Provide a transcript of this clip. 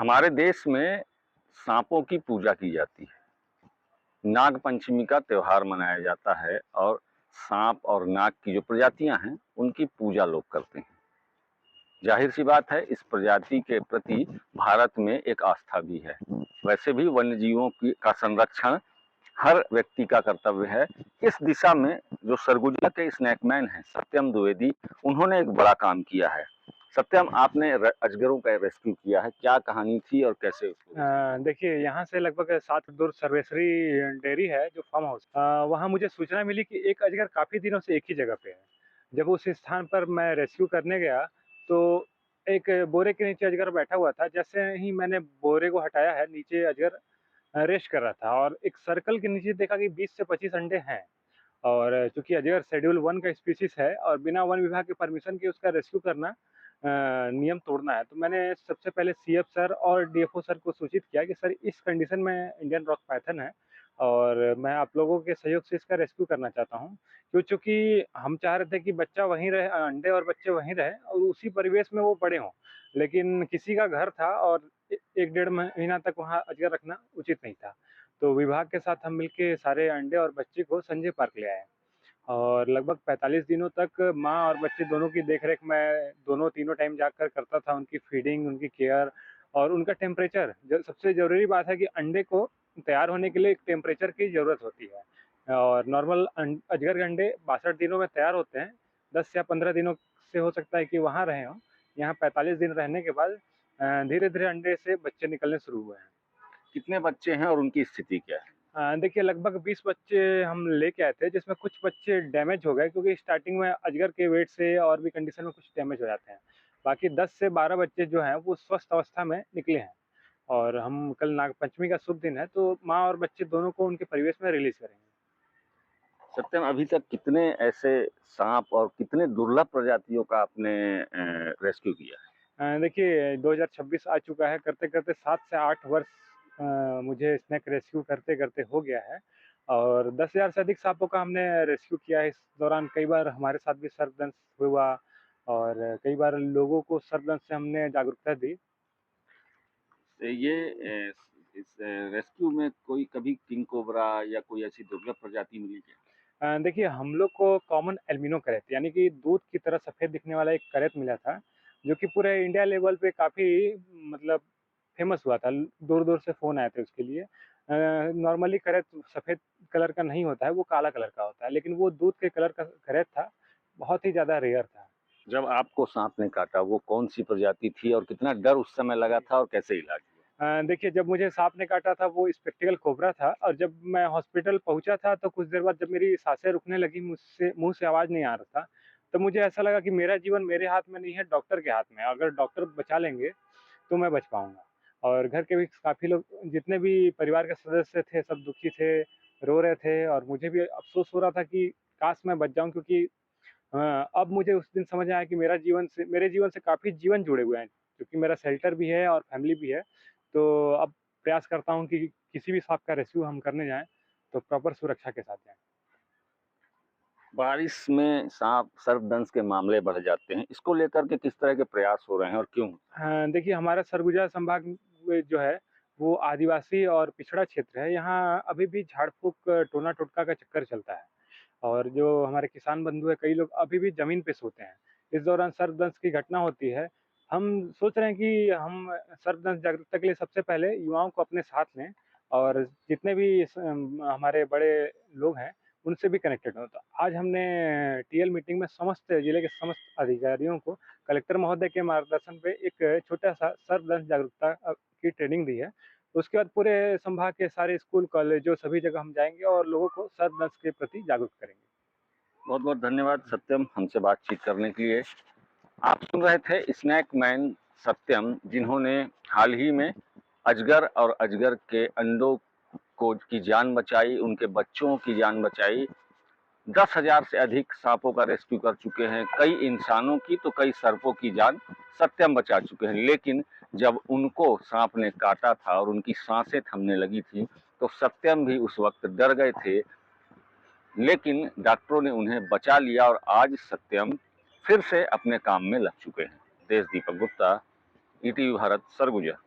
हमारे देश में सांपों की पूजा की जाती है। नाग पंचमी का त्योहार मनाया जाता है और सांप और नाग की जो प्रजातियां हैं, उनकी पूजा लोग करते हैं। जाहिर सी बात है, इस प्रजाति के प्रति भारत में एक आस्था भी है। वैसे भी वन्य जीवों की का संरक्षण हर व्यक्ति का कर्तव्य है। इस दिशा में जो सरगुजा के स्नैकमैन हैं सत्यम द्विवेदी, उन्होंने एक बड़ा काम किया है। सत्यम, आपने अजगरों का रेस्क्यू किया है, क्या कहानी थी और कैसे उसको? देखिए यहाँ से लगभग 7 दूर सर्वेश्वरी डेयरी है जो फार्म हाउस। वहाँ मुझे सूचना मिली कि एक अजगर काफ़ी दिनों से एक ही जगह पे है। जब उस स्थान पर मैं रेस्क्यू करने गया तो एक बोरे के नीचे अजगर बैठा हुआ था। जैसे ही मैंने बोरे को हटाया है, नीचे अजगर रेस्ट कर रहा था और एक सर्कल के नीचे देखा कि 20 से 25 अंडे हैं। और चूँकि अजगर शेड्यूल 1 का स्पीशीज़ है और बिना वन विभाग के परमिशन के उसका रेस्क्यू करना नियम तोड़ना है। तो मैंने सबसे पहले सीएफ सर और डीएफओ सर को सूचित किया कि सर इस कंडीशन में इंडियन रॉक पाइथन है और मैं आप लोगों के सहयोग से इसका रेस्क्यू करना चाहता हूँ। चूँकि हम चाह रहे थे कि बच्चा वहीं रहे, अंडे और बच्चे वहीं रहें और उसी परिवेश में वो बड़े हों। लेकिन किसी का घर था और 1 डेढ़ महीना तक वहाँ अजगर रखना उचित नहीं था। तो विभाग के साथ हम मिलके सारे अंडे और बच्चे को संजय पार्क ले आए और लगभग 45 दिनों तक माँ और बच्चे दोनों की देख-रेख मैं दोनों तीनों टाइम जाकर करता था। उनकी फीडिंग, उनकी केयर और उनका टेम्परेचर। जो सबसे ज़रूरी बात है कि अंडे को तैयार होने के लिए एक टेम्परेचर की ज़रूरत होती है और नॉर्मल अजगर के अंडे 62 दिनों में तैयार होते हैं। 10 या 15 दिनों से हो सकता है कि वहाँ रहे हों। यहाँ 45 दिन रहने के बाद धीरे-धीरे अंडे से बच्चे निकलने शुरू हुए हैं। कितने बच्चे हैं और उनकी स्थिति क्या है? देखिए लगभग 20 बच्चे हम लेके आए थे, जिसमें कुछ बच्चे डैमेज हो गए क्योंकि स्टार्टिंग में अजगर के वेट से और भी कंडीशन में कुछ डैमेज हो जाते हैं। बाकी 10 से 12 बच्चे जो हैं वो स्वस्थ अवस्था में निकले हैं और हम कल नागपंचमी का शुभ दिन है, तो माँ और बच्चे दोनों को उनके परिवेश में रिलीज़ करेंगे। सत्यम, अभी तक कितने ऐसे सांप और कितने दुर्लभ प्रजातियों का आपने रेस्क्यू किया है? देखिए 2026 आ चुका है, करते-करते 7 से 8 वर्ष मुझे स्नेक रेस्क्यू करते-करते हो गया है और 10,000 से अधिक सांपों का हमने रेस्क्यू किया है। इस दौरान कई बार हमारे साथ भी सर्पदंश हुआ और कई बार लोगों को सर्पदंश से हमने जागरूकता दी। ये इस रेस्क्यू में कोई कभी किंग कोबरा या कोई ऐसी दुर्लभ प्रजाति मिली क्या? देखिए हम लोग को कॉमन एल्बिनो करैट यानी कि दूध की तरह सफ़ेद दिखने वाला एक करैट मिला था, जो कि पूरे इंडिया लेवल पे काफ़ी मतलब फ़ेमस हुआ था। दूर-दूर से फ़ोन आए थे उसके लिए। नॉर्मली करैट सफ़ेद कलर का नहीं होता है, वो काला कलर का होता है, लेकिन वो दूध के कलर का करैट था, बहुत ही ज़्यादा रेयर था। जब आपको सांप ने काटा, वो कौन सी प्रजाति थी और कितना डर उस समय लगा था और कैसे इलाज हुआ? देखिए जब मुझे साँप ने काटा था वो स्पेक्टिकल कोबरा था और जब मैं हॉस्पिटल पहुँचा था तो कुछ देर बाद जब मेरी साँसें रुकने लगी, मुझसे मुँह से आवाज़ नहीं आ रहा था, तो मुझे ऐसा लगा कि मेरा जीवन मेरे हाथ में नहीं है, डॉक्टर के हाथ में है। अगर डॉक्टर बचा लेंगे, तो मैं बच पाऊँगा। और घर के भी काफ़ी लोग जितने भी परिवार के सदस्य थे, सब दुखी थे, रो रहे थे और मुझे भी अफ़सोस हो रहा था कि काश मैं बच जाऊँ क्योंकि अब मुझे उस दिन समझ में आया कि मेरे जीवन से काफ़ी जीवन जुड़े हुए हैं, क्योंकि मेरा शेल्टर भी है और फैमिली भी है। तो अब प्रयास करता हूँ कि किसी भी सांप का रेस्क्यू हम करने जाएँ, तो प्रॉपर सुरक्षा के साथ जाएँ। बारिश में सांप सर्पदंश के मामले बढ़ जाते हैं, इसको लेकर के किस तरह के प्रयास हो रहे हैं और क्यों? हाँ, देखिए हमारा सरगुजा संभाग में जो है, वो आदिवासी और पिछड़ा क्षेत्र है। यहाँ अभी भी झाड़-फूँक, टोना-टोटका का चक्कर चलता है और जो हमारे किसान बंधु हैं, कई लोग अभी भी ज़मीन पे सोते हैं। इस दौरान सर्पदंश की घटना होती है। हम सोच रहे हैं कि हम सर्पदंश जागरूकता के लिए सबसे पहले युवाओं को अपने साथ लें और जितने भी हमारे बड़े लोग हैं, उनसे भी कनेक्टेड हों। तो आज हमने टीएल मीटिंग में समस्त जिले के समस्त अधिकारियों को कलेक्टर महोदय के मार्गदर्शन पे एक छोटा-सा सर्पदंश जागरूकता की ट्रेनिंग दी है। उसके बाद पूरे संभाग के सारे स्कूल, कॉलेजों सभी जगह हम जाएँगे और लोगों को सर्पदंश के प्रति जागरूक करेंगे। बहुत-बहुत धन्यवाद सत्यम, हमसे बातचीत करने के लिए। आप सुन रहे थे स्नैक मैन सत्यम, जिन्होंने हाल ही में अजगर और अजगर के अंडों को की जान बचाई, उनके बच्चों की जान बचाई। 10,000 से अधिक सांपों का रेस्क्यू कर चुके हैं, कई इंसानों की तो कई सर्पों की जान सत्यम बचा चुके हैं। लेकिन जब उनको सांप ने काटा था और उनकी सांसें थमने लगी थी, तो सत्यम भी उस वक्त डर गए थे, लेकिन डॉक्टरों ने उन्हें बचा लिया और आज सत्यम फिर से अपने काम में लग चुके हैं। देश दीपक गुप्ता, ईटीवी भारत, सरगुजा।